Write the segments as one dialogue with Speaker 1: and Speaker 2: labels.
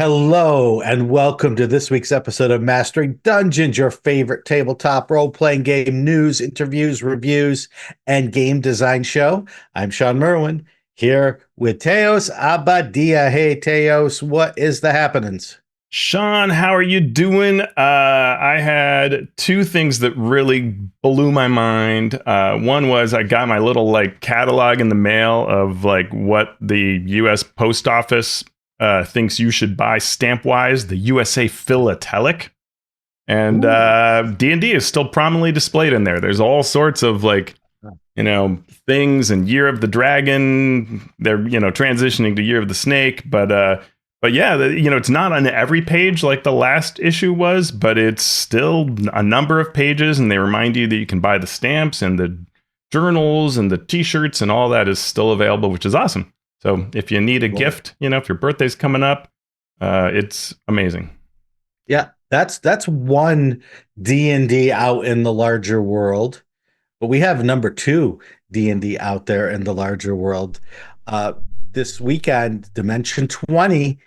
Speaker 1: Hello, and welcome to this week's episode of Mastering Dungeons, your favorite tabletop role-playing game news, interviews, reviews, and game design show. I'm Shawn Merwin, here with Teos Abadia. Hey, Teos, what is the happenings?
Speaker 2: Shawn, how are you doing? I had two things that really blew my mind. One was I got my little catalog in the mail of what the U.S. Post Office thinks you should buy stamp-wise, the USA Philatelic. And D&D is still prominently displayed in there. There's all sorts of things and Year of the Dragon. They're transitioning to Year of the Snake, but yeah, it's not on every page like the last issue was, but it's still a number of pages, and they remind you that you can buy the stamps and the journals and the t-shirts and all that is still available, which is awesome. So if you need a gift, if your birthday's coming up, it's amazing.
Speaker 1: Yeah, that's one D&D out in the larger world, but we have number two D&D out there in the larger world. This weekend, Dimension 20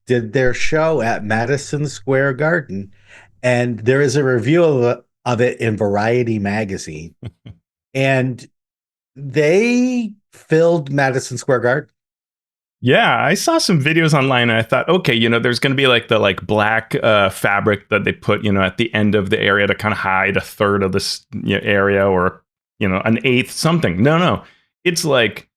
Speaker 1: did their show at Madison Square Garden, and there is a review of it in Variety magazine. And they filled Madison Square Garden.
Speaker 2: Yeah, I saw some videos online and I thought, okay, there's going to be the black fabric that they put, at the end of the area to kind of hide a third of this area, or, an eighth, something. No. It's like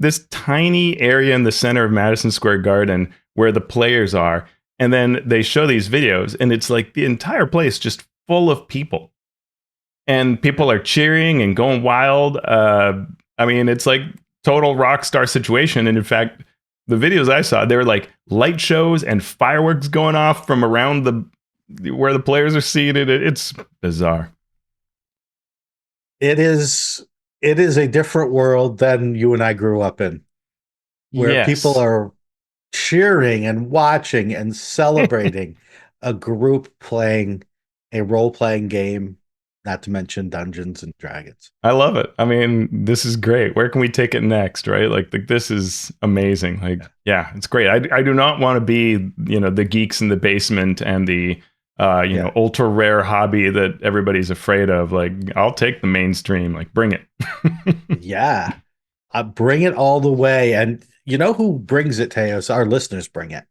Speaker 2: this tiny area in the center of Madison Square Garden where the players are. And then they show these videos and it's like the entire place just full of people. And people are cheering and going wild. It's like total rock star situation. And in fact, the videos I saw, there were like light shows and fireworks going off from around where the players are seated. It's bizarre.
Speaker 1: It is a different world than you and I grew up in, where people are cheering and watching and celebrating a group playing a role-playing game, not to mention Dungeons and Dragons.
Speaker 2: I love it. I mean, this is great. Where can we take it next, right? This is amazing. Yeah, it's great. I do not want to be, the geeks in the basement and the ultra rare hobby that everybody's afraid of. I'll take the mainstream. Bring it.
Speaker 1: Yeah, bring it all the way. And you know who brings it, Teos? Our listeners bring it.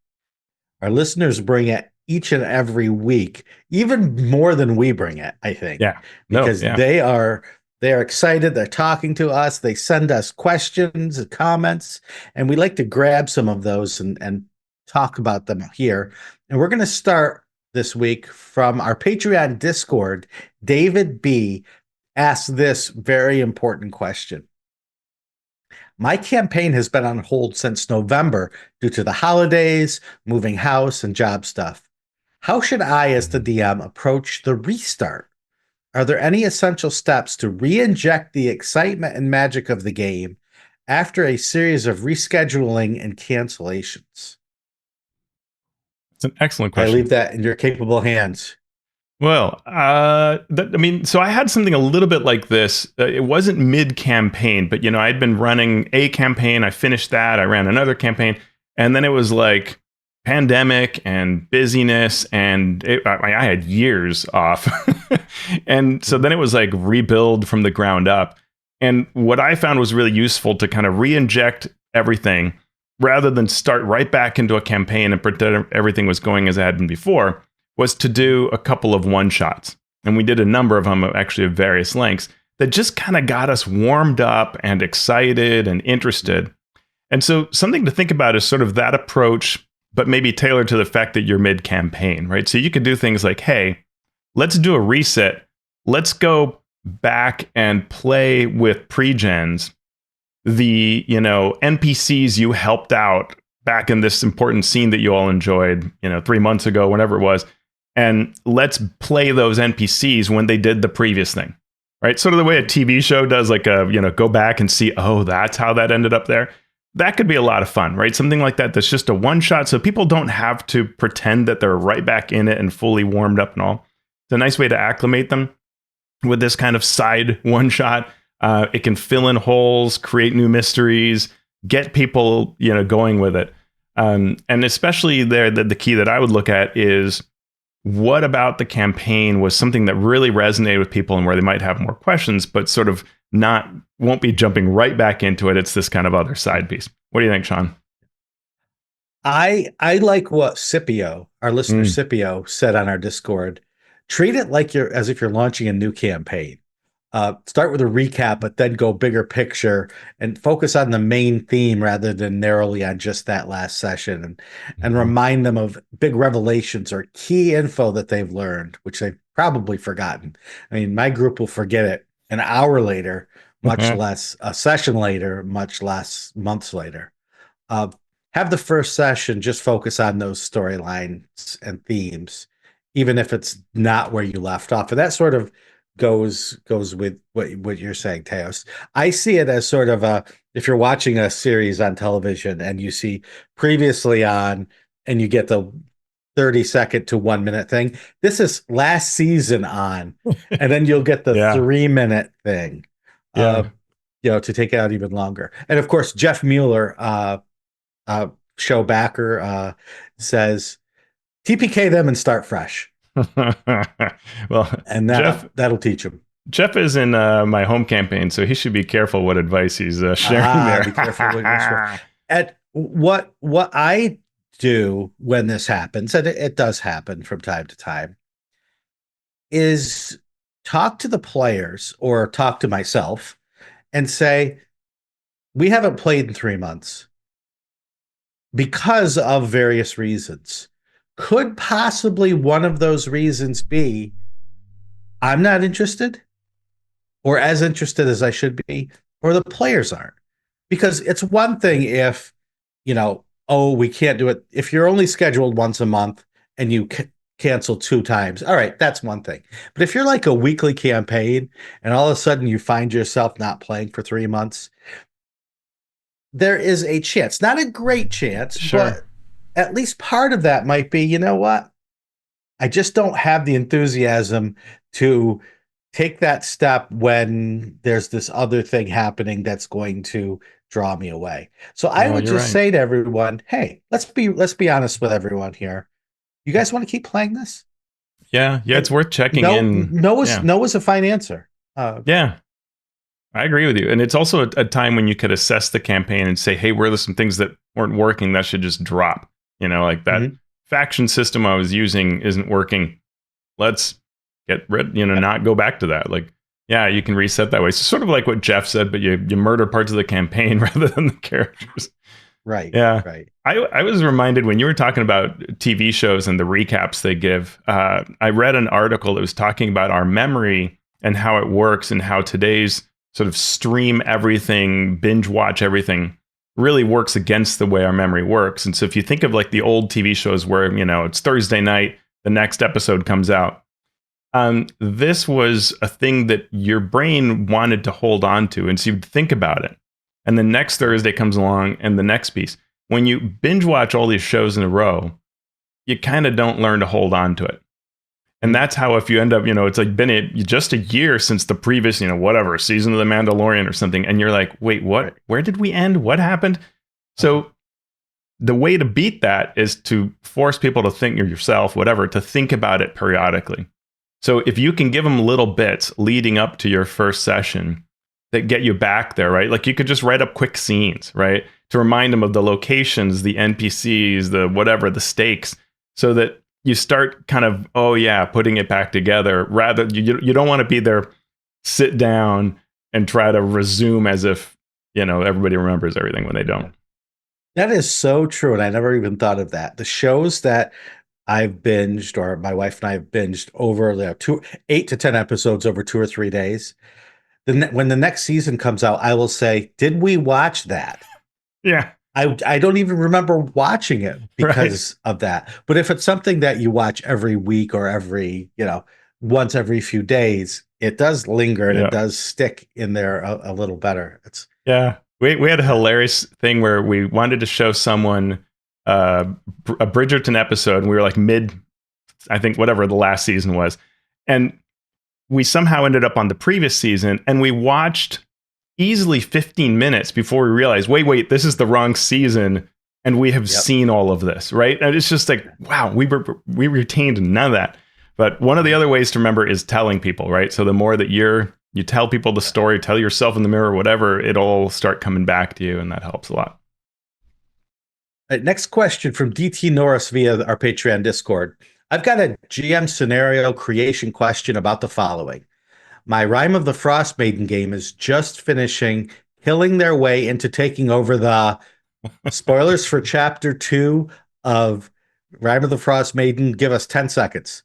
Speaker 1: Our listeners bring it each and every week, even more than we bring it, I think.
Speaker 2: Yeah.
Speaker 1: Because they are excited. They're talking to us. They send us questions and comments, and we like to grab some of those and talk about them here. And we're going to start this week from our Patreon Discord. David B asked this very important question. My campaign has been on hold since November due to the holidays, moving house, and job stuff. How should I, as the DM, approach the restart? Are there any essential steps to re-inject the excitement and magic of the game after a series of rescheduling and cancellations?
Speaker 2: It's an excellent question.
Speaker 1: I leave that in your capable hands.
Speaker 2: Well, so I had something a little bit like this. It wasn't mid-campaign, but, I'd been running a campaign. I finished that. I ran another campaign. And then it was like pandemic and busyness. And I had years off. And so then it was like rebuild from the ground up. And what I found was really useful to kind of re-inject everything rather than start right back into a campaign and pretend everything was going as it had been before, was to do a couple of one-shots. And we did a number of them, actually of various lengths, that just kind of got us warmed up and excited and interested. And so something to think about is sort of that approach, but maybe tailored to the fact that you're mid-campaign, right? So you could do things like, hey, let's do a reset. Let's go back and play with pre-gens, the, NPCs you helped out back in this important scene that you all enjoyed, 3 months ago, whenever it was. And let's play those NPCs when they did the previous thing, right? Sort of the way a TV show does, go back and see, oh, that's how that ended up there. That could be a lot of fun, right? Something like that that's just a one shot, so people don't have to pretend that they're right back in it and fully warmed up and all. It's a nice way to acclimate them with this kind of side one shot. It can fill in holes, create new mysteries, get people, going with it. And especially there, the key that I would look at is what about the campaign was something that really resonated with people and where they might have more questions, but sort of won't be jumping right back into it. It's this kind of other side piece. What do you think, Shawn?
Speaker 1: I like what Scipio, our listener
Speaker 2: Mm.
Speaker 1: Scipio, said on our Discord. Treat it like as if you're launching a new campaign. Start with a recap, but then go bigger picture and focus on the main theme rather than narrowly on just that last session, and
Speaker 2: Mhm.
Speaker 1: remind them of big revelations or key info that they've learned, which they've probably forgotten. I mean, my group will forget it an hour later, much less a session later, much less months later. Uh, have the first session just focus on those storylines and themes, even if it's not where you left off. And that sort of goes with what you're saying, Teos. I see it as sort of a if you're watching a series on television and you see previously on and you get the 30-second to 1 minute thing. This is last season on, and then you'll get the
Speaker 2: Yeah.
Speaker 1: 3 minute thing. Uh,
Speaker 2: Yeah.
Speaker 1: to take it out even longer. And of course, Jeff Mueller, uh, show backer, says TPK them and start fresh,
Speaker 2: Well,
Speaker 1: and
Speaker 2: Jeff
Speaker 1: that'll teach them.
Speaker 2: Jeff is in my home campaign, so he should be careful what advice he's sharing there.
Speaker 1: Be careful what you swear. At what I do when this happens, and it does happen from time to time, is talk to the players or talk to myself and say, we haven't played in 3 months because of various reasons. Could possibly one of those reasons be I'm not interested or as interested as I should be, or the players aren't? Because it's one thing if, oh, we can't do it. If you're only scheduled once a month and you cancel 2 times, all right, that's one thing. But if you're like a weekly campaign and all of a sudden you find yourself not playing for 3 months, there is a chance, not a great chance,
Speaker 2: Sure.
Speaker 1: but at least part of that might be, you know what? I just don't have the enthusiasm to take that step when there's this other thing happening that's going to draw me away. So I
Speaker 2: No,
Speaker 1: would
Speaker 2: you're
Speaker 1: just
Speaker 2: right.
Speaker 1: say to everyone, hey, let's be honest with everyone here. You guys want to keep playing this?
Speaker 2: Yeah. Yeah.
Speaker 1: And
Speaker 2: It's worth checking
Speaker 1: no,
Speaker 2: in. Yeah.
Speaker 1: no is a fine answer.
Speaker 2: Yeah. I agree with you. And it's also a time when you could assess the campaign and say, hey, where are some things that weren't working that should just drop? Like that
Speaker 1: Mhm.
Speaker 2: faction system I was using isn't working. Let's get rid, not go back to that. Like, yeah, you can reset that way. So sort of like what Jeff said, but you murder parts of the campaign rather than the characters.
Speaker 1: Right,
Speaker 2: Yeah.
Speaker 1: right.
Speaker 2: I was reminded when you were talking about TV shows and the recaps they give, I read an article that was talking about our memory and how it works and how today's sort of stream everything, binge watch everything really works against the way our memory works. And so if you think of like the old TV shows where, it's Thursday night, the next episode comes out. This was a thing that your brain wanted to hold on to. And so you'd think about it. And the next Thursday comes along and the next piece. When you binge watch all these shows in a row, you kind of don't learn to hold on to it. And that's how if you end up, it's like been just a year since the previous, whatever, season of The Mandalorian or something. And you're like, wait, what?
Speaker 1: Right.
Speaker 2: Where did we end? What happened? So the way to beat that is to force people to think, or yourself, whatever, to think about it periodically. So if you can give them little bits leading up to your first session that get you back there, right? Like you could just write up quick scenes, right? To remind them of the locations, the NPCs, the whatever, the stakes, so that you start kind of, oh yeah, putting it back together. Rather, you don't want to be there, sit down and try to resume as if, everybody remembers everything when they don't.
Speaker 1: That is so true. And I never even thought of that. The shows that I've binged, or my wife and I have binged over 8 to 10 episodes over 2 or 3 days. When the next season comes out, I will say, did we watch that?
Speaker 2: Yeah.
Speaker 1: I don't even remember watching it because of that. But if it's something that you watch every week or once every few days, it does linger and
Speaker 2: Yeah.
Speaker 1: it does stick in there a little better.
Speaker 2: Yeah. We had a hilarious thing where we wanted to show someone a Bridgerton episode, and we were like mid, I think, whatever the last season was. And we somehow ended up on the previous season, and we watched easily 15 minutes before we realized, wait, this is the wrong season. And we have
Speaker 1: Yep.
Speaker 2: seen all of this, right? And it's just like, wow, we retained none of that. But one of the other ways to remember is telling people, right? So the more that you tell people the story, tell yourself in the mirror, whatever, it'll start coming back to you, and that helps a lot.
Speaker 1: All right, next question from DT Norris via our Patreon Discord. I've got a GM scenario creation question about the following. My Rime of the Frost Maiden game is just finishing killing their way into taking over the spoilers for chapter 2 of Rime of the Frost Maiden. Give us 10 seconds.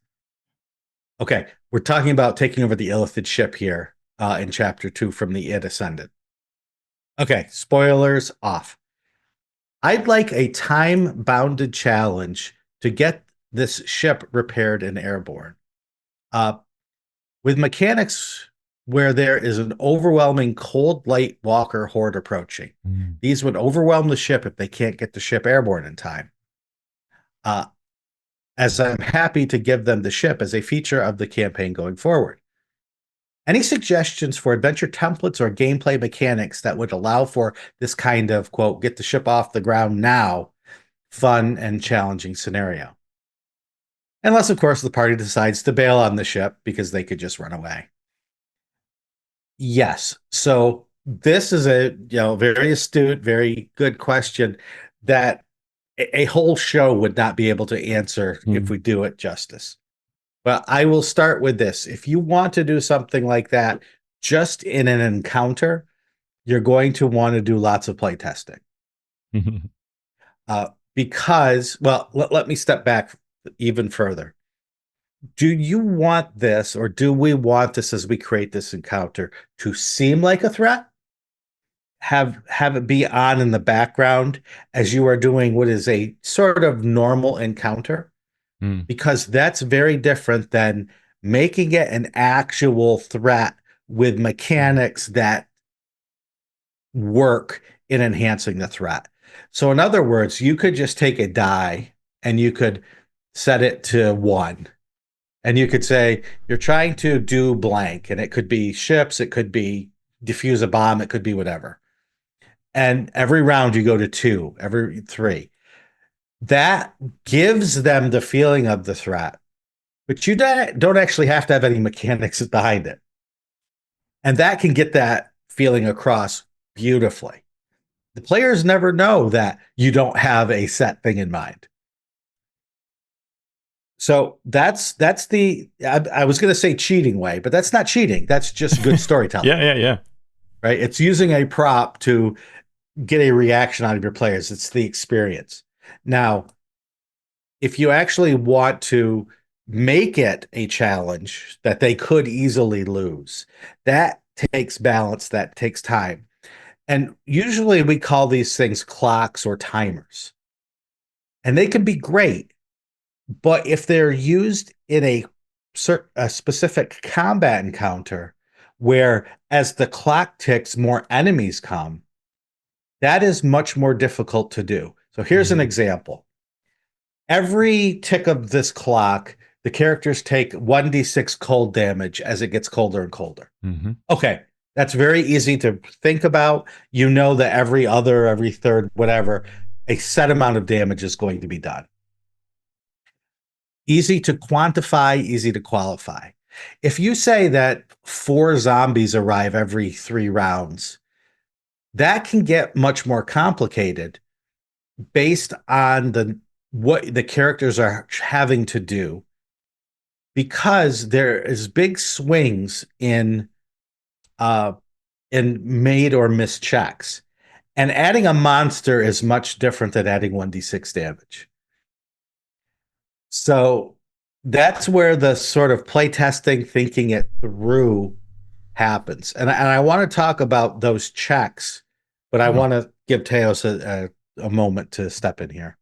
Speaker 1: Okay, we're talking about taking over the Illithid ship here in chapter 2 from the Id Ascendant. Okay, spoilers off. I'd like a time-bounded challenge to get this ship repaired and airborne. With mechanics where there is an overwhelming cold light walker horde approaching. These would overwhelm the ship if they can't get the ship airborne in time. As I'm happy to give them the ship as a feature of the campaign going forward. Any suggestions for adventure templates or gameplay mechanics that would allow for this kind of, quote, get the ship off the ground now, fun and challenging scenario? Unless, of course, the party decides to bail on the ship because they could just run away. Yes. So this is a very astute, very good question that a whole show would not be able to answer if we do it justice. But I will start with this. If you want to do something like that just in an encounter, you're going to want to do lots of play testing. Because, well, let me step back even further. Do you want this, or do we want this as we create this encounter to seem like a threat? Have it be on in the background as you are doing what is a sort of normal encounter? Because that's very different than making it an actual threat with mechanics that work in enhancing the threat. So in other words, you could just take a die and you could set it to 1. And you could say, you're trying to do blank, and it could be ships, it could be defuse a bomb, it could be whatever. And every round you go to 2, every 3. That gives them the feeling of the threat, but you don't actually have to have any mechanics behind it. And that can get that feeling across beautifully. The players never know that you don't have a set thing in mind. So that's the, I was going to say cheating way, but that's not cheating. That's just good storytelling.
Speaker 2: Yeah.
Speaker 1: Right? It's using a prop to get a reaction out of your players. It's the experience. Now, if you actually want to make it a challenge that they could easily lose, that takes balance, that takes time. And usually we call these things clocks or timers. And they can be great, but if they're used in a specific combat encounter where as the clock ticks, more enemies come, that is much more difficult to do. So here's an example. Every tick of this clock, the characters take 1d6 cold damage as it gets colder and colder. Okay, that's very easy to think about. You know that every other, every third, whatever, a set amount of damage is going to be done. Easy to quantify, easy to qualify. If you say that 4 zombies arrive every 3 rounds, that can get much more complicated based on what the characters are having to do, because there is big swings in made or missed checks. And adding a monster is much different than adding 1d6 damage. So that's where the sort of playtesting, thinking it through happens. And I want to talk about those checks, but I want to give Teos a moment to step in here.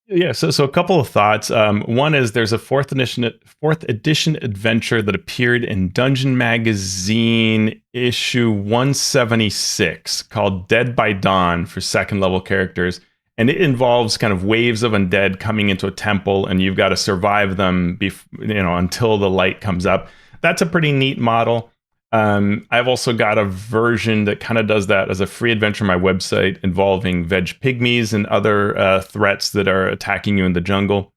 Speaker 2: Yeah, so a couple of thoughts. One is there's a fourth edition adventure that appeared in Dungeon Magazine issue 176 called Dead by Dawn for second level characters. And it involves kind of waves of undead coming into a temple, and you've got to survive them until the light comes up. That's a pretty neat model. I've also got a version that kind of does that as a free adventure on my website involving veg pygmies and other threats that are attacking you in the jungle.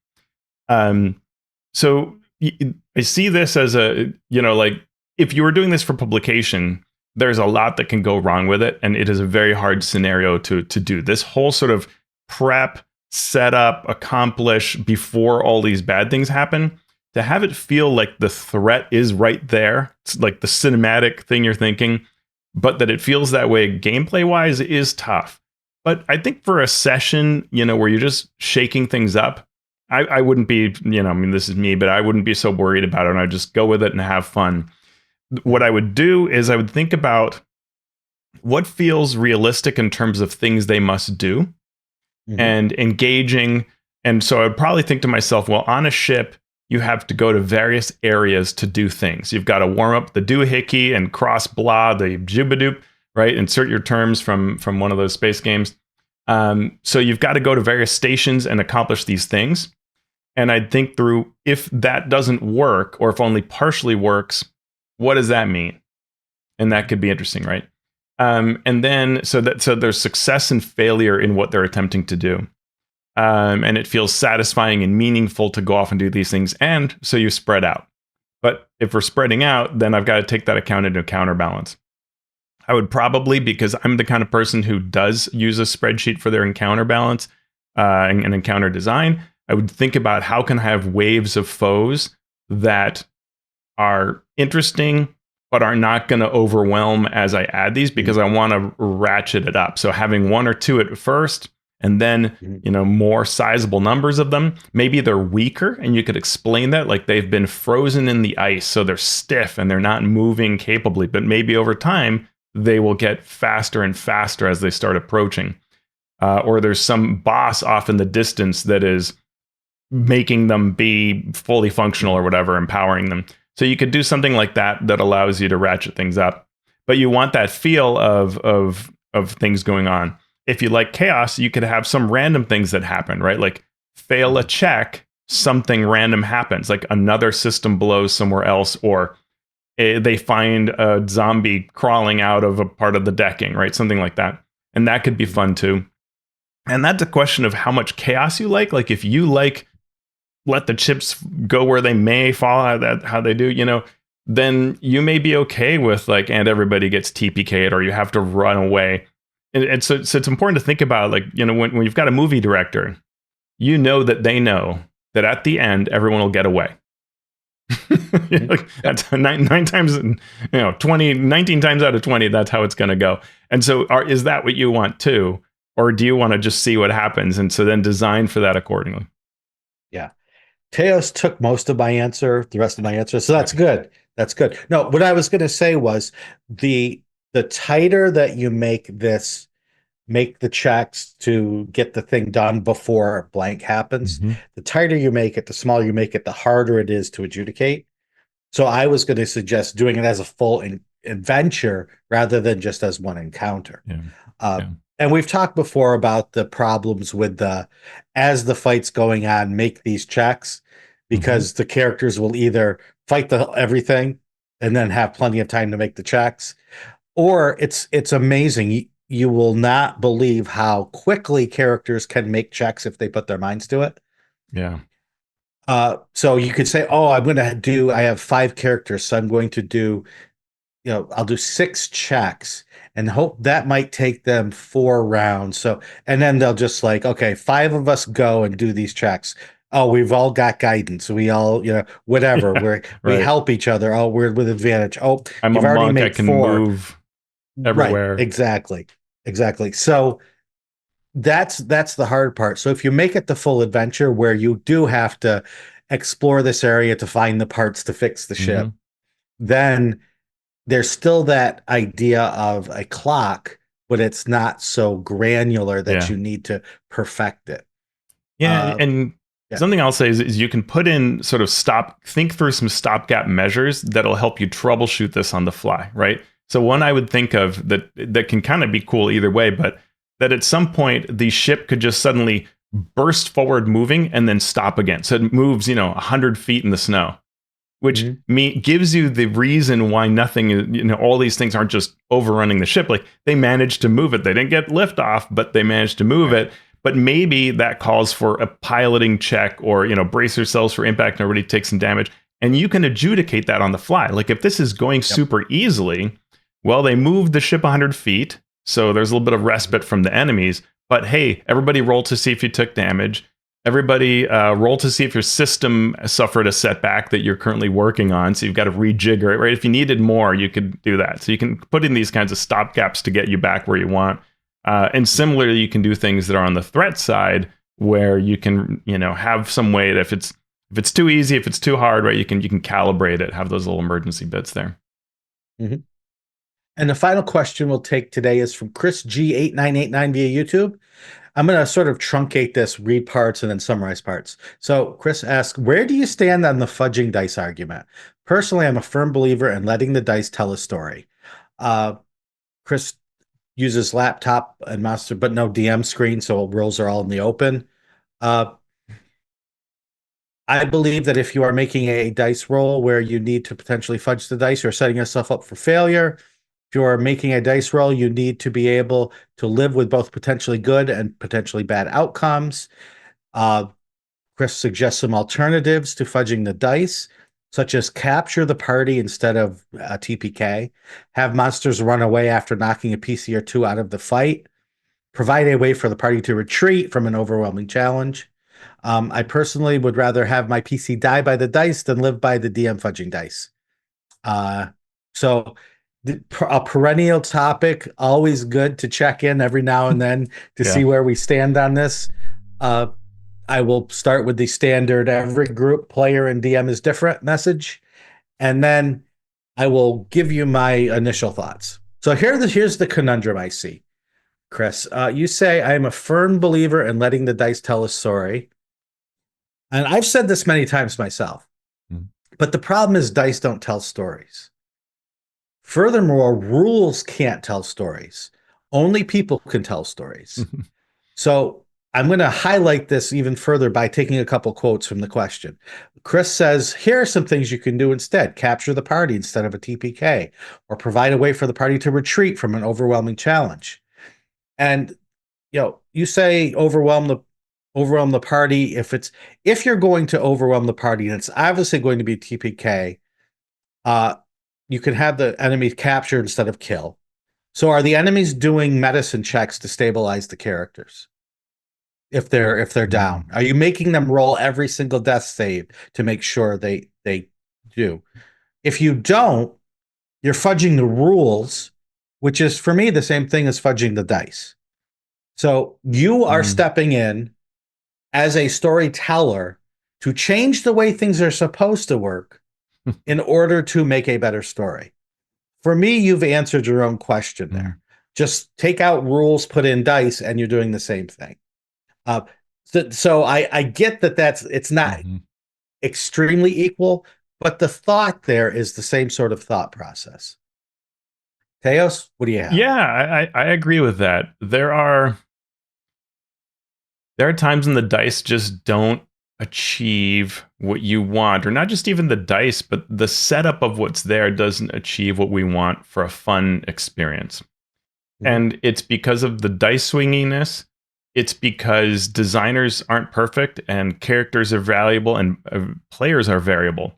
Speaker 2: So I see this as a, like if you were doing this for publication, there's a lot that can go wrong with it. And it is a very hard scenario to do. This whole sort of prep, set up, accomplish before all these bad things happen, to have it feel like the threat is right there. It's like the cinematic thing you're thinking, but that it feels that way gameplay wise is tough. But I think for a session, where you're just shaking things up, I wouldn't be, this is me, but I wouldn't be so worried about it. And I'd just go with it and have fun. What I would do is I would think about what feels realistic in terms of things they must do and engaging. And so I'd probably think to myself, well, on a ship, you have to go to various areas to do things. You've got to warm up the doohickey and cross blah, the jibadoop, right? Insert your terms from one of those space games. So you've got to go to various stations and accomplish these things. And I'd think through, if that doesn't work, or if only partially works, what does that mean? And that could be interesting, right? And then so there's success and failure in what they're attempting to do. And it feels satisfying and meaningful to go off and do these things. And so you spread out. But if we're spreading out, then I've got to take that account into counterbalance. I would probably, because I'm the kind of person who does use a spreadsheet for their encounter balance and encounter design, I would think about how can I have waves of foes that are interesting, but are not going to overwhelm as I add these, because I want to ratchet it up. So having one or two at first, and then, more sizable numbers of them. Maybe they're weaker, and you could explain that, like they've been frozen in the ice, so they're stiff and they're not moving capably. But maybe over time, they will get faster and faster as they start approaching. Or there's some boss off in the distance that is making them be fully functional or whatever, empowering them. So you could do something like that allows you to ratchet things up. But you want that feel of things going on. If you like chaos, you could have some random things that happen, right? Like fail a check, something random happens, like another system blows somewhere else, or they find a zombie crawling out of a part of the decking, right? Something like that. And that could be fun too. And that's a question of how much chaos you like. Like if you like, let the chips go where they may fall, how they do, then you may be okay with like, and everybody gets TPK'd or you have to run away. And so it's important to think about, like, when you've got a movie director, that they know that at the end, everyone will get away. Like, that's 19 times out of 20, that's how it's going to go. And so is that what you want too? Or do you want to just see what happens? And so then design for that accordingly.
Speaker 1: Yeah. Teos took most of my answer, the rest of my answer. So that's good. That's good. No, what I was going to say was the tighter that you make the checks to get the thing done before blank happens, the tighter you make it, the smaller you make it, the harder it is to adjudicate. So I was going to suggest doing it as a full adventure rather than just as one encounter. And we've talked before about the problems with as the fight's going on, make these checks, because the characters will either fight everything and then have plenty of time to make the checks, or it's amazing. You will not believe how quickly characters can make checks if they put their minds to it.
Speaker 2: Yeah.
Speaker 1: So you could say, I have 5 characters, so I'm going to do, I'll do 6 checks and hope that might take them 4 rounds. So, and then they'll just like, okay, 5 of us go and do these checks. Oh, we've all got guidance. We all, whatever. We help each other. Oh, we're with advantage. Oh,
Speaker 2: I'm
Speaker 1: you've
Speaker 2: a
Speaker 1: already
Speaker 2: monk.
Speaker 1: made
Speaker 2: I can
Speaker 1: 4.
Speaker 2: move everywhere.
Speaker 1: Right, exactly. So that's the hard part. So if you make it the full adventure where you do have to explore this area to find the parts to fix the ship, then there's still that idea of a clock, but it's not so granular that you need to perfect it.
Speaker 2: And something I'll say is you can put in sort of think through some stopgap measures that'll help you troubleshoot this on the fly, right? So one I would think of that can kind of be cool either way, but that at some point the ship could just suddenly burst forward moving and then stop again. So it moves, 100 feet in the snow. which gives you the reason why nothing, all these things aren't just overrunning the ship. Like they managed to move it. They didn't get liftoff, but they managed to move it. But maybe that calls for a piloting check or, brace yourselves for impact and already take some damage. And you can adjudicate that on the fly. Like if this is going super easily, well, they moved the ship 100 feet. So there's a little bit of respite from the enemies. But hey, everybody roll to see if you took damage. Everybody roll to see if your system suffered a setback that you're currently working on. So you've got to rejigger it, right? If you needed more, you could do that. So you can put in these kinds of stopgaps to get you back where you want. And similarly, you can do things that are on the threat side where you can, have some way that if it's too easy, if it's too hard, right, you can calibrate it, have those little emergency bits there.
Speaker 1: Mm-hmm. And the final question we'll take today is from Chris G8989 via YouTube. I'm going to sort of truncate this, read parts, and then summarize parts. So Chris asks, where do you stand on the fudging dice argument? Personally, I'm a firm believer in letting the dice tell a story. Chris uses laptop and master, but no DM screen, so rolls are all in the open. I believe that if you are making a dice roll where you need to potentially fudge the dice, you're setting yourself up for failure. If you are making a dice roll, you need to be able to live with both potentially good and potentially bad outcomes. Chris suggests some alternatives to fudging the dice, such as capture the party instead of TPK, have monsters run away after knocking a PC or two out of the fight, provide a way for the party to retreat from an overwhelming challenge. I personally would rather have my PC die by the dice than live by the DM fudging dice. So a perennial topic, always good to check in every now and then to see where we stand on this. I will start with the standard every group, player, and DM is different message, and then I will give you my initial thoughts. So here's the conundrum I see, Chris. You say, I'm a firm believer in letting the dice tell a story. And I've said this many times myself, but the problem is dice don't tell stories. Furthermore, rules can't tell stories. Only people can tell stories. So I'm going to highlight this even further by taking a couple quotes from the question. Chris says, here are some things you can do instead. Capture the party instead of a TPK, or provide a way for the party to retreat from an overwhelming challenge. And, you say overwhelm the party. If you're going to overwhelm the party, and it's obviously going to be TPK, you can have the enemy capture instead of kill. So are the enemies doing medicine checks to stabilize the characters? If they're down, are you making them roll every single death save to make sure they do? If you don't, you're fudging the rules, which is for me the same thing as fudging the dice. So you are stepping in as a storyteller to change the way things are supposed to work in order to make a better story. For me, you've answered your own question there. Just take out rules, put in dice, and you're doing the same thing. So I get that it's not extremely equal, but the thought there is the same sort of thought process. Teos, what do you have?
Speaker 2: Yeah, I agree with that. There are times when the dice just don't achieve what you want, or not just even the dice, but the setup of what's there doesn't achieve what we want for a fun experience. And it's because of the dice swinginess. It's because designers aren't perfect and characters are valuable and players are variable.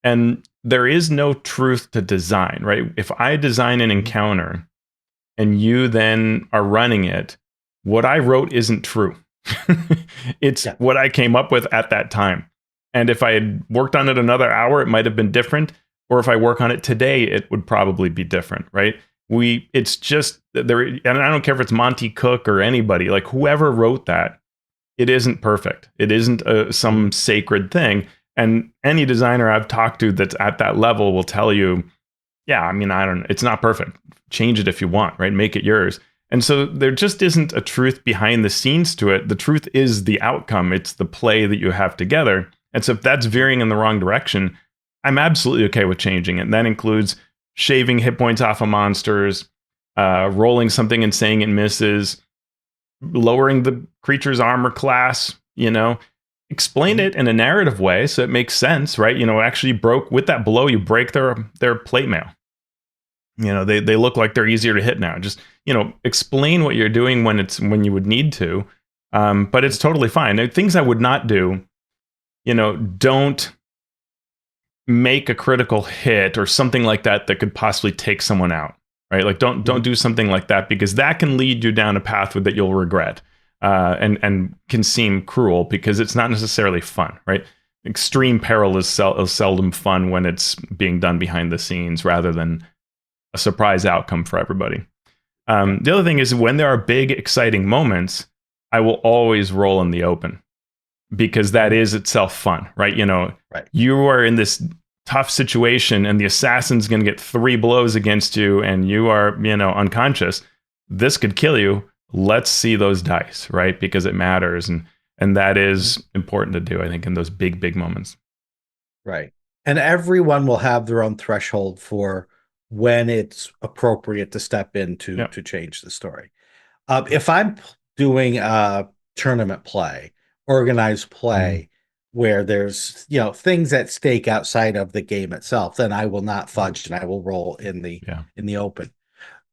Speaker 2: And there is no truth to design, right? If I design an encounter and you then are running it, what I wrote isn't true. It's what I came up with at that time. And if I had worked on it another hour, it might have been different. Or if I work on it today, it would probably be different, right? It's just there, and I don't care if it's Monty Cook or anybody, like whoever wrote that, it isn't perfect. It isn't some sacred thing. And any designer I've talked to that's at that level will tell you, it's not perfect. Change it if you want, right? Make it yours. And so there just isn't a truth behind the scenes to it. The truth is the outcome. It's the play that you have together. And so if that's veering in the wrong direction, I'm absolutely okay with changing it. And that includes shaving hit points off of monsters, rolling something and saying it misses, lowering the creature's armor class, explain it in a narrative way so it makes sense, right? Actually broke with that blow, you break their plate mail. They look like they're easier to hit now. Just, explain what you're doing when you would need to. But it's totally fine. Now, things I would not do, don't make a critical hit or something like that could possibly take someone out, right? Like don't do something like that, because that can lead you down a path that you'll regret, and can seem cruel because it's not necessarily fun, right? Extreme peril is seldom fun when it's being done behind the scenes rather than a surprise outcome for everybody. The other thing is, when there are big, exciting moments, I will always roll in the open, because that is itself fun, right?
Speaker 1: Right.
Speaker 2: You are in this tough situation and the assassin's going to get 3 blows against you and you are, unconscious. This could kill you. Let's see those dice, right? Because it matters. And that is important to do, I think, in those big, big moments.
Speaker 1: Right. And everyone will have their own threshold for when it's appropriate to step in to change the story. If I'm doing tournament play, organized play, where there's things at stake outside of the game itself, then I will not fudge and I will roll in the open.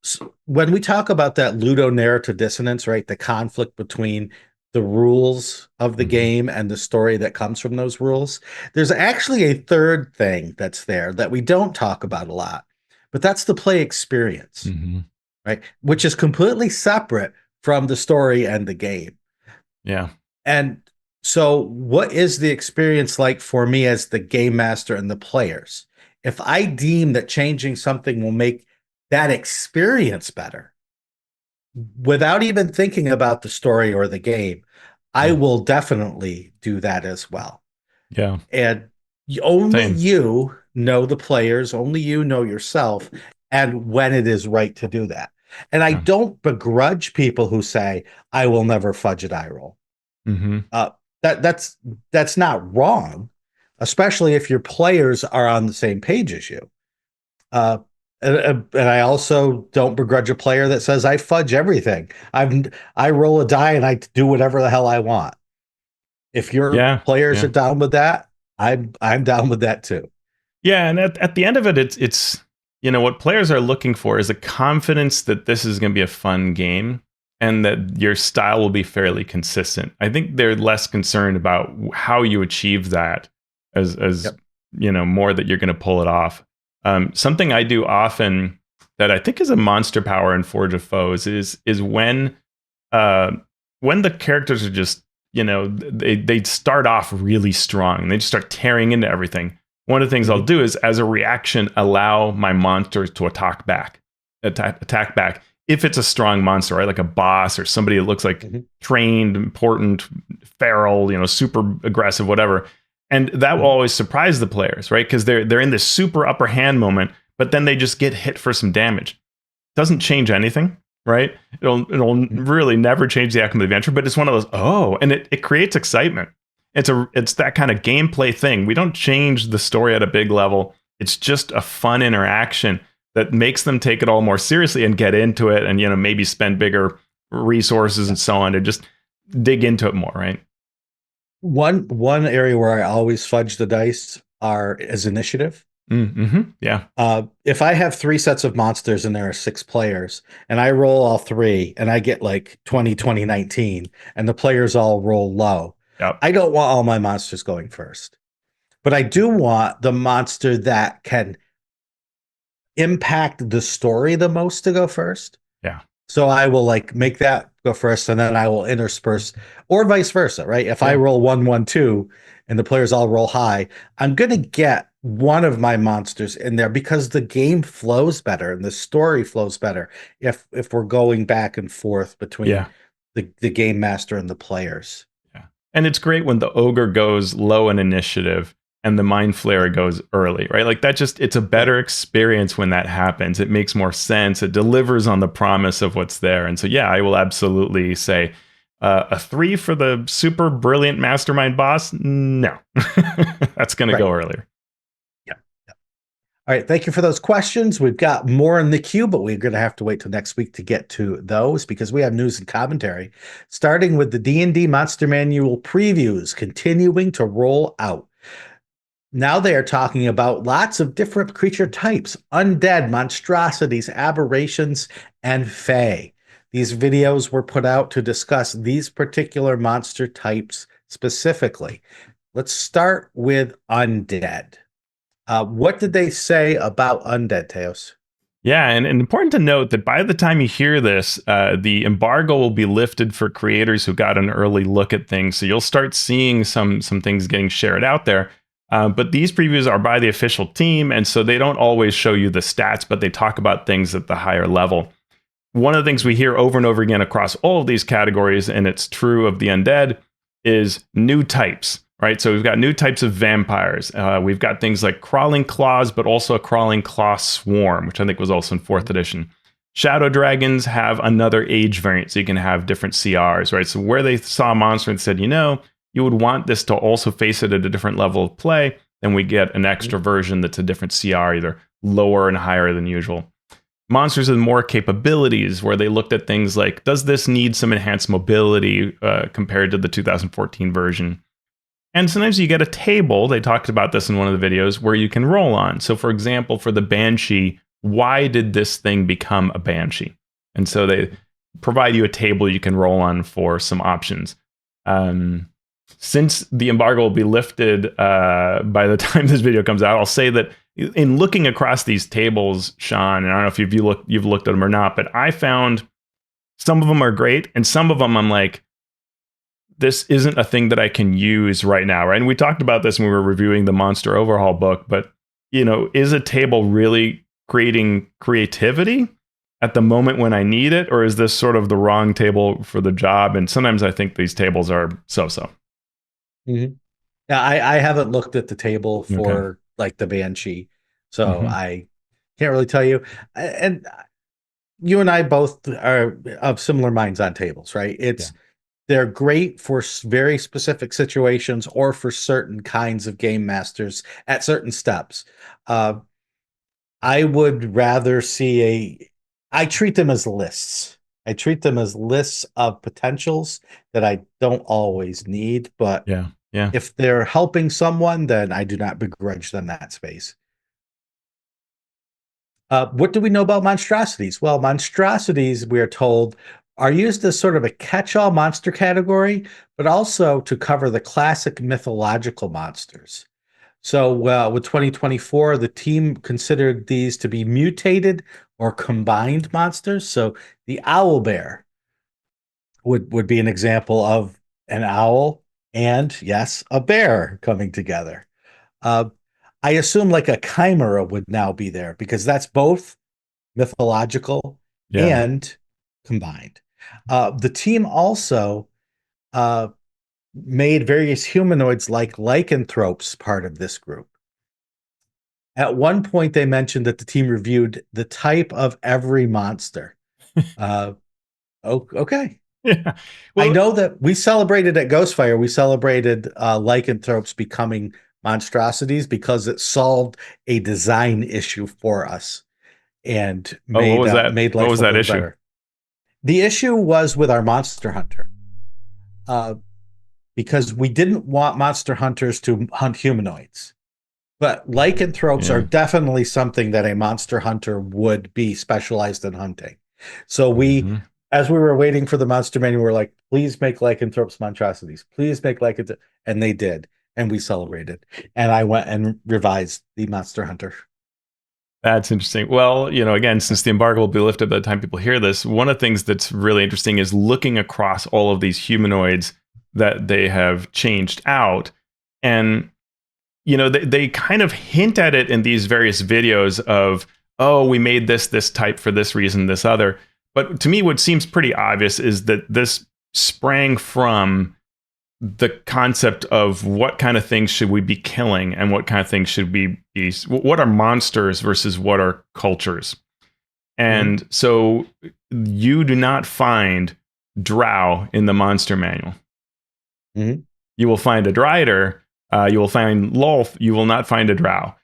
Speaker 1: So when we talk about that ludonarrative dissonance, right, the conflict between the rules of the game and the story that comes from those rules, there's actually a third thing that's there that we don't talk about a lot, but that's the play experience, right, which is completely separate from the story and the game.
Speaker 2: Yeah.
Speaker 1: And so what is the experience like for me as the game master and the players? If I deem that changing something will make that experience better, without even thinking about the story or the game, I will definitely do that as well.
Speaker 2: Yeah.
Speaker 1: And only
Speaker 2: Same.
Speaker 1: you know the players, only you know yourself, and when it is right to do that. And I don't begrudge people who say, I will never fudge a die roll. That's not wrong, especially if your players are on the same page as you. And I also don't begrudge a player that says I fudge everything. I roll a die and I do whatever the hell I want. If your players are down with that, I'm down with that too.
Speaker 2: Yeah, and at the end of it, it's what players are looking for is a confidence that this is going to be a fun game and that your style will be fairly consistent. I think they're less concerned about how you achieve that as more that you're going to pull it off. Something I do often that I think is a monster power in Forge of Foes is when the characters are just they start off really strong and they just start tearing into everything. One of the things I'll do is, as a reaction, allow my monsters to attack back if it's a strong monster, right? Like a boss or somebody that looks like trained, important, feral, super aggressive, whatever. And that will always surprise the players, right? Because they're in this super upper hand moment, but then they just get hit for some damage. Doesn't change anything, right? It'll really never change the outcome of the adventure, but it's one of those, and it creates excitement. It's that kind of gameplay thing. We don't change the story at a big level. It's just a fun interaction that makes them take it all more seriously and get into it, and maybe spend bigger resources and so on to just dig into it more, right?
Speaker 1: One area where I always fudge the dice is initiative.
Speaker 2: Yeah.
Speaker 1: If I have 3 sets of monsters and there are 6 players and I roll all 3 and I get like 20, 20, 19 and the players all roll low, I don't want all my monsters going first. But I do want the monster that can impact the story the most to go first.
Speaker 2: Yeah.
Speaker 1: So I will make that go first, and then I will intersperse, or vice versa, right? If I roll 1, 1, 2, and the players all roll high, I'm going to get one of my monsters in there because the game flows better and the story flows better if we're going back and forth between the game master and the players.
Speaker 2: Yeah. And it's great when the ogre goes low in initiative and the mind flayer goes early, right? Like it's a better experience when that happens. It makes more sense. It delivers on the promise of what's there. And so, I will absolutely say a 3 for the super brilliant mastermind boss. No, that's going to go earlier.
Speaker 1: Yeah. All right, thank you for those questions. We've got more in the queue, but we're going to have to wait till next week to get to those because we have news and commentary. Starting with the D&D Monster Manual previews continuing to roll out. Now they are talking about lots of different creature types, undead, monstrosities, aberrations, and fae. These videos were put out to discuss these particular monster types specifically. Let's start with undead. What did they say about undead, Teos?
Speaker 2: Yeah, and important to note that by the time you hear this, the embargo will be lifted for creators who got an early look at things. So you'll start seeing some things getting shared out there. But these previews are by the official team, and so they don't always show you the stats, but they talk about things at the higher level. One of the things we hear over and over again across all of these categories, and it's true of the undead, is new types. Right, so we've got new types of vampires. We've got things like crawling claws, but also a crawling claw swarm, which I think was also in 4th edition. Shadow dragons have another age variant, so you can have different CRs, right? So where they saw a monster and said, you would want this to also face it at a different level of play, then we get an extra version that's a different CR, either lower and higher than usual. Monsters with more capabilities, where they looked at things like, does this need some enhanced mobility compared to the 2014 version? And sometimes you get a table, they talked about this in one of the videos, where you can roll on. So for example, for the Banshee, why did this thing become a Banshee? And so they provide you a table you can roll on for some options. Since the embargo will be lifted by the time this video comes out, I'll say that in looking across these tables, Shawn, and I don't know if you've looked at them or not, but I found some of them are great, and some of them I'm like, this isn't a thing that I can use right now, right? And we talked about this when we were reviewing the Monster Overhaul book, but, is a table really creating creativity at the moment when I need it, or is this sort of the wrong table for the job? And sometimes I think these tables are so-so.
Speaker 1: Mm-hmm. Yeah, I haven't looked at the table for like the Banshee, so I can't really tell you. And you and I both are of similar minds on tables, right? They're great for very specific situations or for certain kinds of game masters at certain steps. I would rather see I treat them as lists. I treat them as lists of potentials that I don't always need, but
Speaker 2: Yeah.
Speaker 1: if they're helping someone, then I do not begrudge them that space. What do we know about monstrosities? Well, monstrosities, we're told, are used as sort of a catch-all monster category, but also to cover the classic mythological monsters. So with 2024, the team considered these to be mutated or combined monsters. So the owl bear would be an example of an owl and, yes, a bear coming together. I assume like a chimera would now be there because that's both mythological and combined. The team also made various humanoids like lycanthropes part of this group. At one point, they mentioned that the team reviewed the type of every monster. Okay.
Speaker 2: Yeah.
Speaker 1: Well, I know that we celebrated at Ghostfire, we celebrated lycanthropes becoming monstrosities because it solved a design issue for us and made made life a little better. The issue was with our Monster Hunter. Because we didn't want Monster Hunters to hunt humanoids. But lycanthropes are definitely something that a Monster Hunter would be specialized in hunting. So as we were waiting for the Monster Manual, we were like, please make lycanthropes monstrosities. Please make lycanthropes. And they did. And we celebrated. And I went and revised the Monster Hunter.
Speaker 2: That's interesting. Well, again, since the embargo will be lifted by the time people hear this, one of the things that's really interesting is looking across all of these humanoids that they have changed out. And, they kind of hint at it in these various videos of, oh, we made this type for this reason, this other. But to me, what seems pretty obvious is that this sprang from the concept of what kind of things should we be killing and what kind of things should we be, what are monsters versus what are cultures. And so you do not find drow in the monster manual. You will find a drider, you will find lolth, you will not find a drow.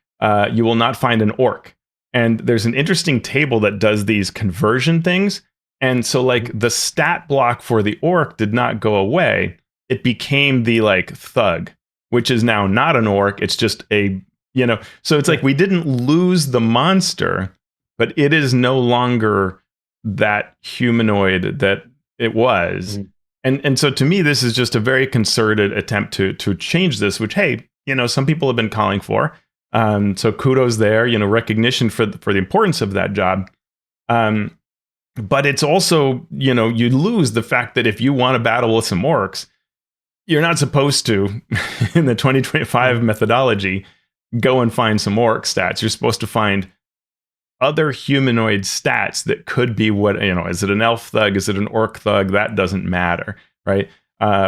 Speaker 2: you will not find an orc. And there's an interesting table that does these conversion things. And so like the stat block for the orc did not go away. It became the like thug, which is now not an orc. It's just a, so it's like we didn't lose the monster, but it is no longer that humanoid that it was. And so to me, this is just a very concerted attempt to change this, which, hey, some people have been calling for. So kudos there, recognition for the importance of that job. But it's also, you lose the fact that if you want to battle with some orcs, you're not supposed to, in the 2025 methodology, go and find some orc stats. You're supposed to find other humanoid stats that could be what, is it an elf thug? Is it an orc thug? That doesn't matter, right?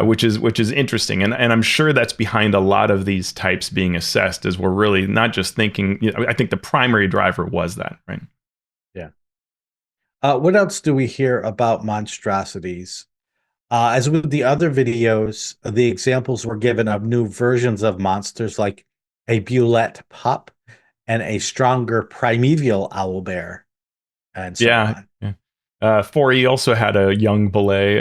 Speaker 2: Which is interesting. And I'm sure that's behind a lot of these types being assessed, as we're really not just thinking, I think the primary driver was that, right?
Speaker 1: Yeah. What else do we hear about monstrosities? As with the other videos, the examples were given of new versions of monsters like a Bulette pup and a stronger primeval owlbear, and so on.
Speaker 2: Yeah. 4E also had a young belay.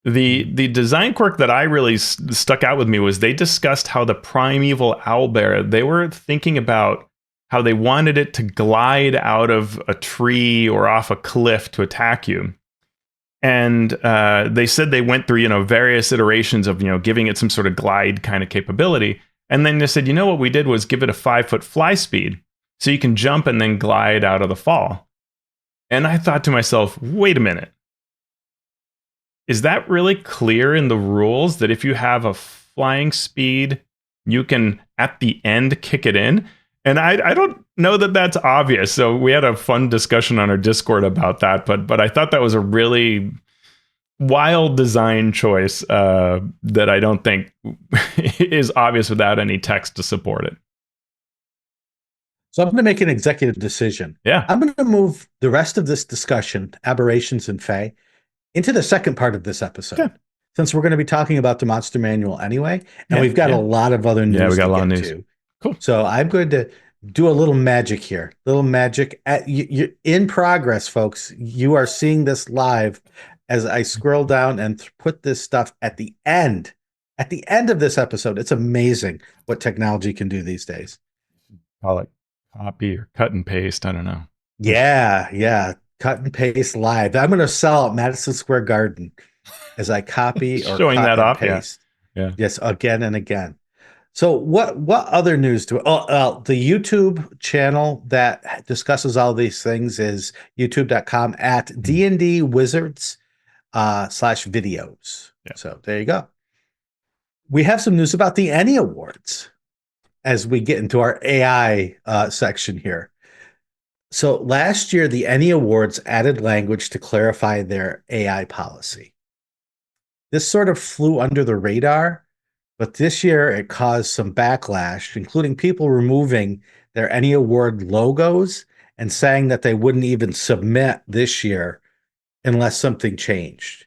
Speaker 2: The design quirk that I really stuck out with me was they discussed how the primeval owlbear, they were thinking about how they wanted it to glide out of a tree or off a cliff to attack you. And they said they went through, various iterations of, giving it some sort of glide kind of capability. And then they said, what we did was give it a 5-foot fly speed so you can jump and then glide out of the fall. And I thought to myself, wait a minute. Is that really clear in the rules that if you have a flying speed, you can at the end kick it in? And I don't know that that's obvious. So we had a fun discussion on our Discord about that. But I thought that was a really wild design choice that I don't think is obvious without any text to support it.
Speaker 1: So I'm going to make an executive decision.
Speaker 2: Yeah.
Speaker 1: I'm going to move the rest of this discussion, aberrations and fae, into the second part of this episode. Yeah. Since we're going to be talking about the Monster Manual anyway, and we've got a lot of other news
Speaker 2: we got
Speaker 1: to
Speaker 2: a lot
Speaker 1: get
Speaker 2: of news.
Speaker 1: to.
Speaker 2: Cool.
Speaker 1: So I'm going to do a little magic here. Little magic. You're in progress, folks. You are seeing this live as I scroll down and put this stuff at the end. At the end of this episode. It's amazing what technology can do these days.
Speaker 2: Call it copy or cut and paste. I don't know.
Speaker 1: Yeah. Cut and paste live. I'm going to sell out Madison Square Garden as I copy or
Speaker 2: showing
Speaker 1: cut
Speaker 2: that
Speaker 1: and
Speaker 2: off.
Speaker 1: paste.
Speaker 2: Yeah.
Speaker 1: Yes, again and again. So what other news do the YouTube channel that discusses all these things is youtube.com at D&D Wizards /videos. Yeah. So there you go. We have some news about the ENnie Awards as we get into our AI section here. So last year, the ENnie Awards added language to clarify their AI policy. This sort of flew under the radar, but this year it caused some backlash, including people removing their ENnie Award logos and saying that they wouldn't even submit this year unless something changed.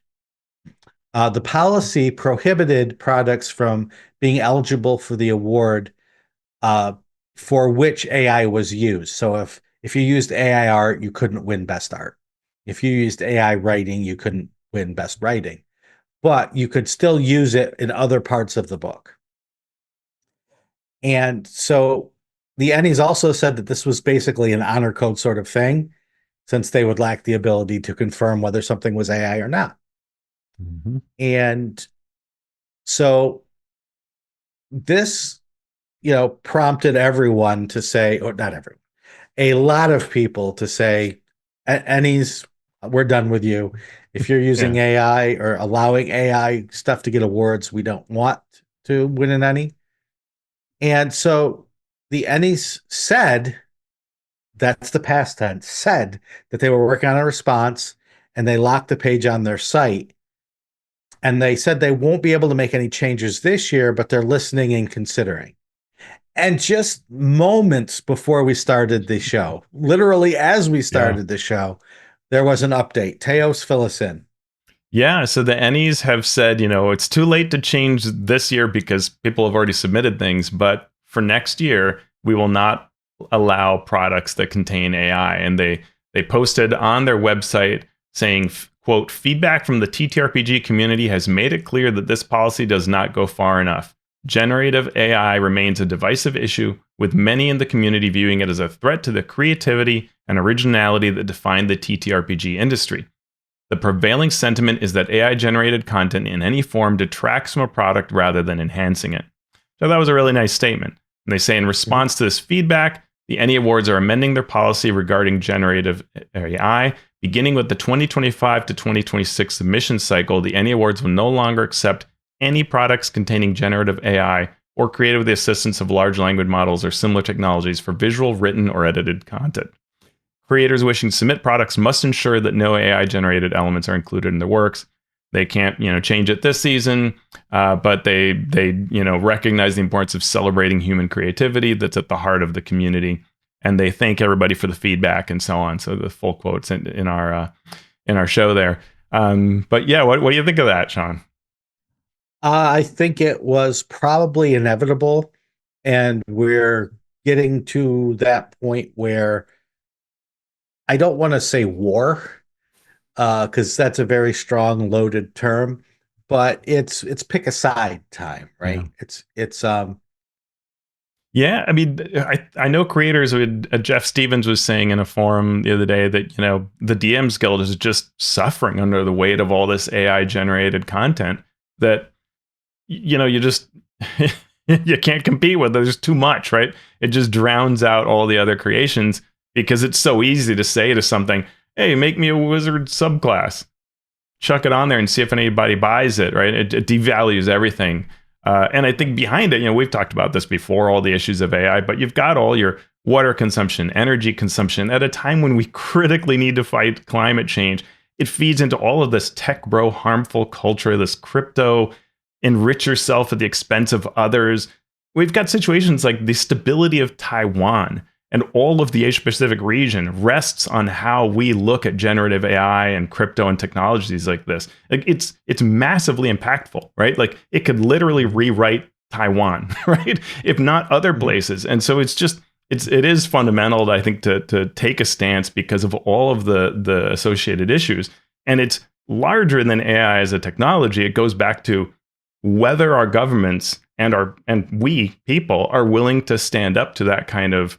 Speaker 1: The policy prohibited products from being eligible for the award for which AI was used. So if you used AI art, you couldn't win best art. If you used AI writing, you couldn't win best writing. But you could still use it in other parts of the book. And so the ENnies also said that this was basically an honor code sort of thing, since they would lack the ability to confirm whether something was AI or not. Mm-hmm. And so this, prompted everyone to say, or not everyone, a lot of people to say, ENnies, we're done with you. If you're using AI or allowing AI stuff to get awards, we don't want to win an ENnie. And so the ENnies said, that's the past tense, said that they were working on a response and they locked the page on their site. And they said they won't be able to make any changes this year, but they're listening and considering. And just moments before we started the show, literally as we started the show, there was an update. Teos, fill us in.
Speaker 2: Yeah, so the ENnies have said, it's too late to change this year because people have already submitted things. But for next year, we will not allow products that contain AI. And they posted on their website saying, quote, feedback from the TTRPG community has made it clear that this policy does not go far enough. Generative AI remains a divisive issue, with many in the community viewing it as a threat to the creativity and originality that define the TTRPG industry. The prevailing sentiment is that AI-generated content in any form detracts from a product rather than enhancing it. So that was a really nice statement. And they say in response to this feedback, the ENnie Awards are amending their policy regarding generative AI. Beginning with the 2025 to 2026 submission cycle, the ENnie Awards will no longer accept any products containing generative AI or created with the assistance of large language models or similar technologies for visual, written, or edited content. Creators wishing to submit products must ensure that no AI-generated elements are included in their works. They can't, change it this season, but they recognize the importance of celebrating human creativity that's at the heart of the community, and they thank everybody for the feedback and so on. So the full quotes in our show there. But yeah, what do you think of that, Shawn?
Speaker 1: I think it was probably inevitable, and we're getting to that point where I don't want to say war, because that's a very strong, loaded term, but it's pick a side time, right?
Speaker 2: Yeah.
Speaker 1: It's
Speaker 2: Yeah, I mean, I know creators. Jeff Stevens was saying in a forum the other day that the DMs Guild is just suffering under the weight of all this AI generated content that you just you can't compete with. There's too much, right? It just drowns out all the other creations because it's so easy to say to something, "Hey, make me a wizard subclass." Chuck it on there and see if anybody buys it, right? It devalues everything. And I think behind it, we've talked about this before, all the issues of AI, but you've got all your water consumption, energy consumption at a time when we critically need to fight climate change. It feeds into all of this tech bro harmful culture, this crypto, enrich yourself at the expense of others. We've got situations like the stability of Taiwan and all of the Asia Pacific region rests on how we look at generative AI and crypto and technologies like this. Like it's massively impactful, right? Like it could literally rewrite Taiwan, right? If not other places. And so it is fundamental, I think, to take a stance because of all of the associated issues. And it's larger than AI as a technology. It goes back to whether our governments and we people are willing to stand up to that kind of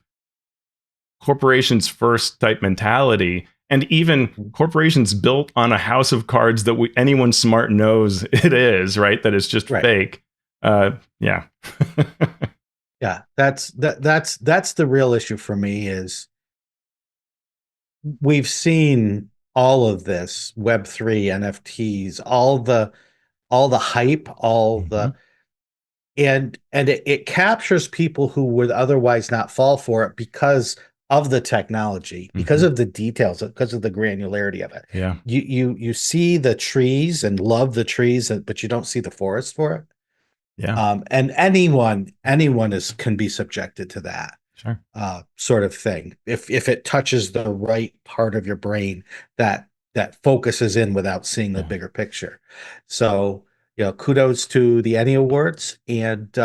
Speaker 2: corporations first type mentality, and even corporations built on a house of cards that anyone smart knows it is, right? That it's just fake. Yeah.
Speaker 1: Yeah, that's the real issue for me. Is we've seen all of this Web3, NFTs, all the hype, and it captures people who would otherwise not fall for it because of the technology, because of the details, because of the granularity of it.
Speaker 2: Yeah.
Speaker 1: You see the trees and love the trees, but you don't see the forest for it.
Speaker 2: Yeah.
Speaker 1: And anyone can be subjected to that.
Speaker 2: Sure.
Speaker 1: Sort of thing. If it touches the right part of your brain that focuses in without seeing the bigger picture. So, kudos to the ENnie Awards, and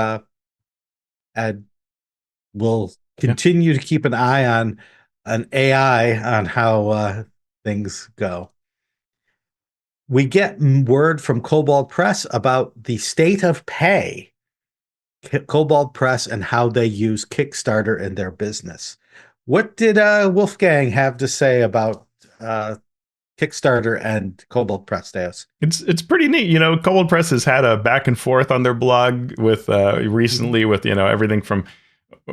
Speaker 1: we'll continue to keep an eye on an AI on how things go. We get word from Kobold Press about the state of pay. Kobold Press and how they use Kickstarter in their business. What did Wolfgang have to say about Kickstarter and Kobold Press, Teos?
Speaker 2: It's pretty neat. Kobold Press has had a back and forth on their blog with recently with everything from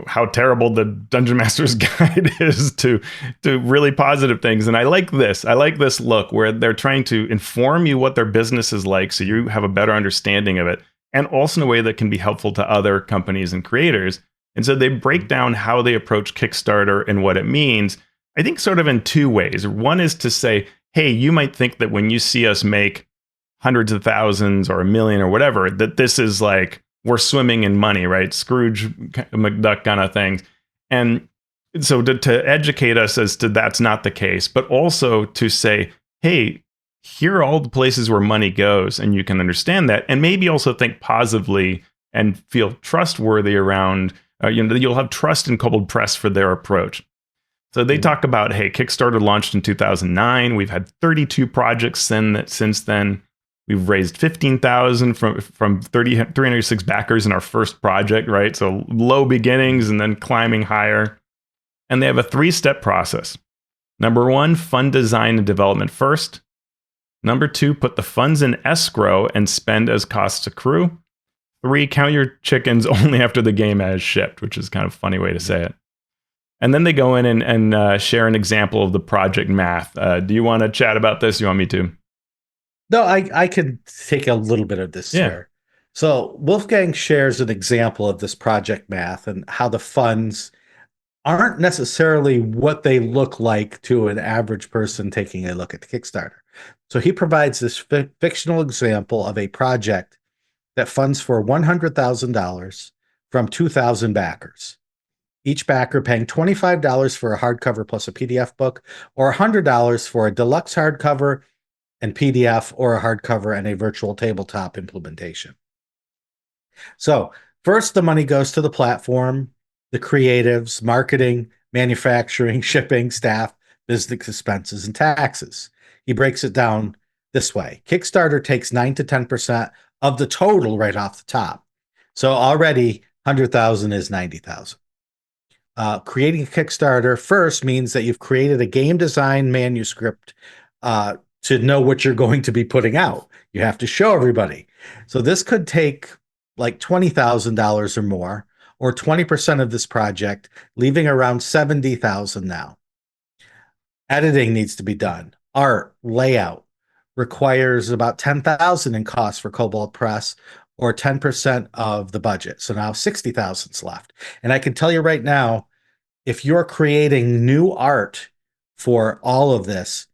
Speaker 2: how terrible the Dungeon Master's Guide is to really positive things. And I like this. I like this look where they're trying to inform you what their business is like so you have a better understanding of it, and also in a way that can be helpful to other companies and creators. And so they break down how they approach Kickstarter and what it means, I think sort of in two ways. One is to say, hey, you might think that when you see us make hundreds of thousands or $1 million or whatever, that this is like, we're swimming in money, right? Scrooge McDuck kind of things. And so to educate us as to that's not the case, but also to say, hey, here are all the places where money goes, and you can understand that, and maybe also think positively and feel trustworthy around You'll have trust in Kobold Press for their approach. So they talk about, hey, Kickstarter launched in 2009. We've had 32 projects since then. We've raised $15,000 from 306 backers in our first project, right? So low beginnings and then climbing higher. And they have a 3-step process. Number 1, fund design and development first. Number 2, put the funds in escrow and spend as costs accrue. 3, count your chickens only after the game has shipped, which is kind of a funny way to say it. And then they go in and share an example of the project math. Do you want to chat about this? You want me to?
Speaker 1: No, I can take a little bit of this here. So Wolfgang shares an example of this project math and how the funds aren't necessarily what they look like to an average person taking a look at the Kickstarter. So he provides this fictional example of a project that funds for $100,000 from 2,000 backers. Each backer paying $25 for a hardcover plus a PDF book, or $100 for a deluxe hardcover and PDF, or a hardcover and a virtual tabletop implementation. So first, the money goes to the platform, the creatives, marketing, manufacturing, shipping, staff, business expenses, and taxes. He breaks it down this way. Kickstarter takes 9 to 10% of the total right off the top. So already 100,000 is 90,000. Creating a Kickstarter first means that you've created a game design manuscript to know what you're going to be putting out. You have to show everybody. So this could take like $20,000 or more, or 20% of this project, leaving around $70,000 now. Editing needs to be done. Art, layout requires about $10,000 in costs for Kobold Press, or 10% of the budget. So now 60,000 is left. And I can tell you right now, if you're creating new art for all of this,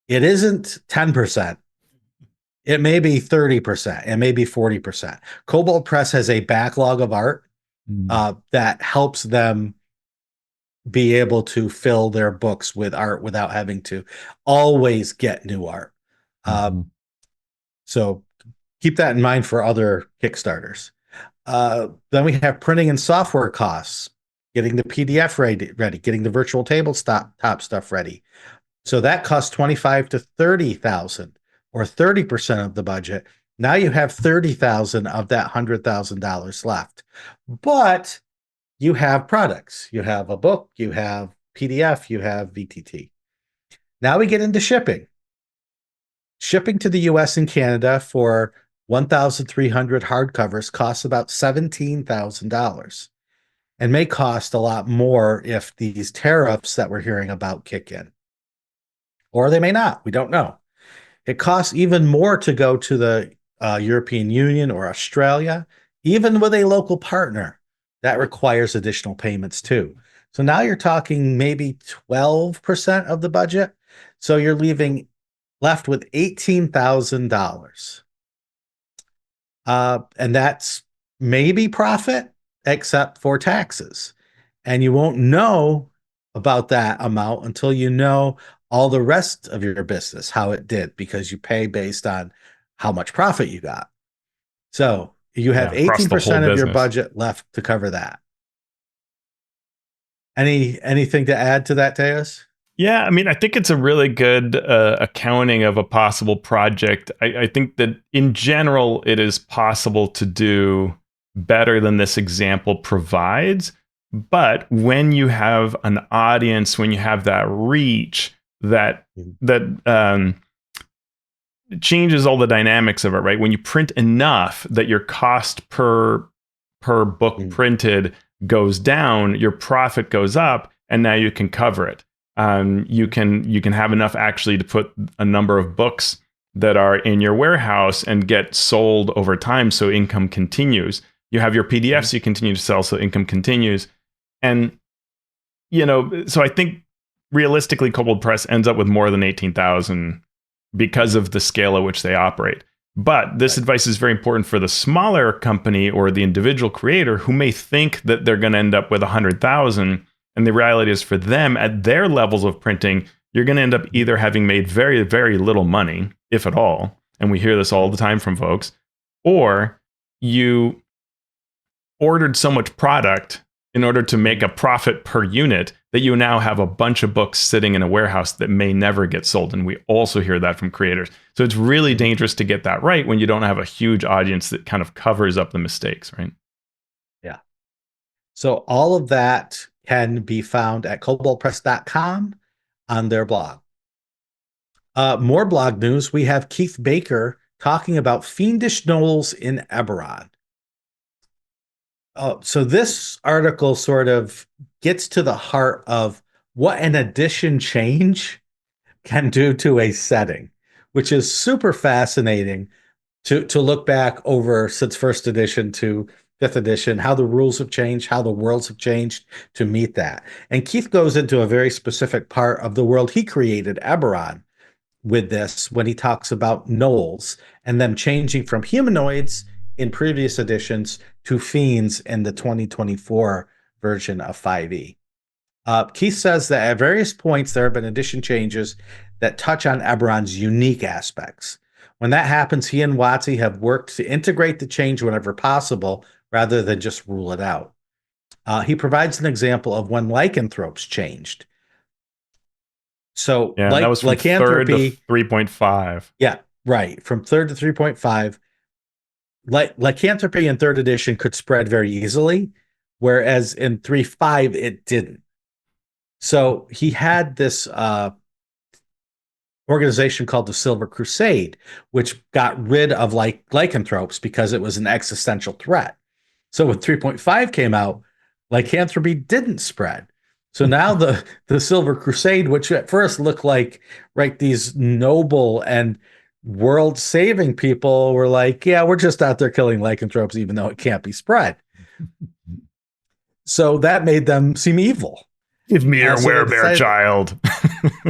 Speaker 1: it isn't 10%. It may be 30%. It may be 40%. Kobold Press has a backlog of art that helps them be able to fill their books with art without having to always get new art. So keep that in mind for other Kickstarters. Then we have printing and software costs, getting the PDF ready, getting the virtual tabletop stuff ready. So that costs 25 to 30,000, or 30% of the budget. Now you have 30,000 of that $100,000 left. But you have products. You have a book, you have PDF, you have VTT. Now we get into shipping. Shipping to the US and Canada for 1,300 hardcovers costs about $17,000, and may cost a lot more if these tariffs that we're hearing about kick in. Or they may not. We don't know. It costs even more to go to the European Union or Australia, even with a local partner. That requires additional payments too. So now you're talking maybe 12% of the budget. So you're left with $18,000. And that's maybe profit, except for taxes. And you won't know about that amount until you know all the rest of your business, how it did, because you pay based on how much profit you got. So you have 18% of your budget left to cover that. Anything to add to that, Teos?
Speaker 2: Yeah, I mean, I think it's a really good accounting of a possible project. I think that in general, it is possible to do better than this example provides. But when you have an audience, when you have that reach, that changes all the dynamics of it, right? When you print enough that your cost per book printed goes down, your profit goes up, and now you can cover it. You can have enough actually to put a number of books that are in your warehouse and get sold over time, so income continues. You have your PDFs you continue to sell, so income continues. And so I think realistically, Kobold Press ends up with more than 18,000 because of the scale at which they operate. But this advice is very important for the smaller company or the individual creator who may think that they're going to end up with 100,000. And the reality is, for them at their levels of printing, you're going to end up either having made very, very little money, if at all. And we hear this all the time from folks, or you ordered so much product in order to make a profit per unit, that you now have a bunch of books sitting in a warehouse that may never get sold. And we also hear that from creators. So it's really dangerous to get that right when you don't have a huge audience that kind of covers up the mistakes, right?
Speaker 1: Yeah. So all of that can be found at koboldpress.com on their blog. More blog news. We have Keith Baker talking about Fiendish Gnolls in Eberron. So this article sort of gets to the heart of what an edition change can do to a setting, which is super fascinating to look back over since first edition to fifth edition, how the rules have changed, how the worlds have changed to meet that. And Keith goes into a very specific part of the world he created, Eberron, with this when he talks about gnolls and them changing from humanoids in previous editions to fiends in the 2024 version of 5e. Keith says that at various points there have been edition changes that touch on Eberron's unique aspects. When that happens, he and WotC have worked to integrate the change whenever possible rather than just rule it out. He provides an example of when lycanthropes changed. So,
Speaker 2: Yeah,
Speaker 1: like
Speaker 2: that was from
Speaker 1: lycanthropy,
Speaker 2: 3rd to 3.5.
Speaker 1: yeah, right, from 3rd to 3.5. Lycanthropy in 3rd edition could spread very easily, whereas in 3.5 it didn't. So he had this organization called the Silver Crusade, which got rid of lycanthropes because it was an existential threat. So when 3.5 came out, lycanthropy didn't spread. So now the Silver Crusade, which at first looked like these noble and world-saving people, were like, yeah, we're just out there killing lycanthropes, even though it can't be spread. So that made them seem evil.
Speaker 2: Give me your werebear child.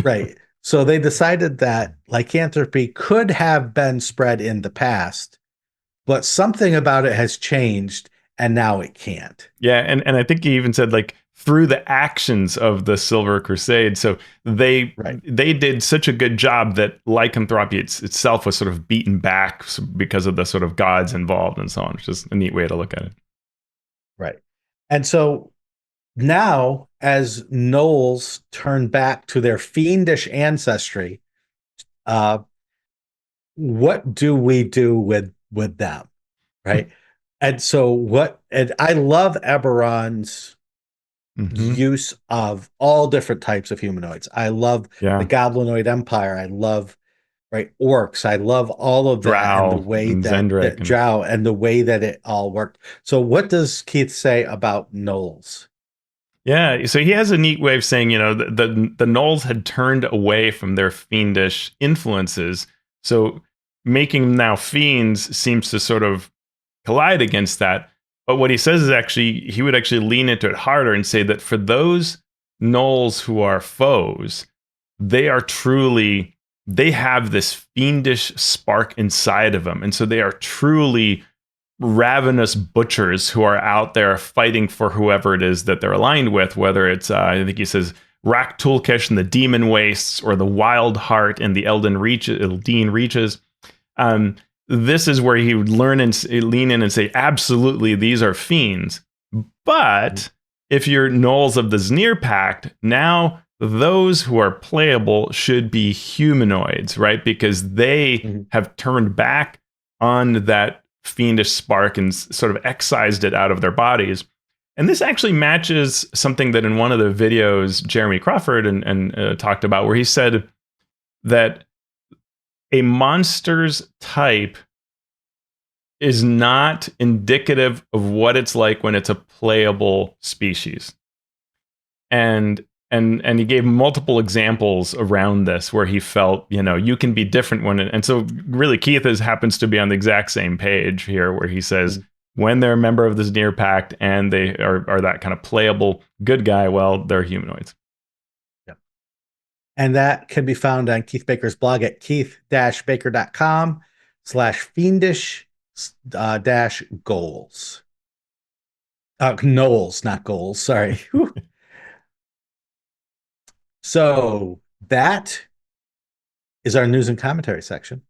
Speaker 1: Right. So they decided that lycanthropy could have been spread in the past, but something about it has changed and now it can't.
Speaker 2: Yeah, and I think he even said like through the actions of the Silver Crusade. So they did such a good job that lycanthropy itself was sort of beaten back because of the sort of gods involved and so on, which is a neat way to look at it.
Speaker 1: Right. And so now, as gnolls turn back to their fiendish ancestry, what do we do with them? Right. And so and I love Eberron's use of all different types of humanoids. I love the Goblinoid Empire. I love orcs. I love all of that
Speaker 2: Drow
Speaker 1: and the way
Speaker 2: and
Speaker 1: that Drow and the way that it all worked. So what does Keith say about gnolls?
Speaker 2: Yeah, so he has a neat way of saying, the gnolls had turned away from their fiendish influences. So making them now fiends seems to sort of collide against that. But what he says is he would actually lean into it harder and say that for those gnolls who are foes, they have this fiendish spark inside of them. And so they are truly ravenous butchers who are out there fighting for whoever it is that they're aligned with, whether it's, I think he says, Rak Tulkesh and the Demon Wastes, or the Wild Heart and the Eldeen Reaches. This is where he would lean in and say, absolutely, these are fiends. But if you're gnolls of the Znir Pact, now those who are playable should be humanoids, right? Because they have turned back on that fiendish spark and sort of excised it out of their bodies. And this actually matches something that in one of the videos Jeremy Crawford and talked about, where he said that a monster's type is not indicative of what it's like when it's a playable species. And he gave multiple examples around this where he felt, you can be different and so really Keith happens to be on the exact same page here, where he says when they're a member of the Znir Pact and they are that kind of playable good guy, well, they're humanoids.
Speaker 1: Yep. And that can be found on Keith Baker's blog at keith-baker.com/fiendish-goals. Gnolls, not goals. Sorry. So that is our news and commentary section.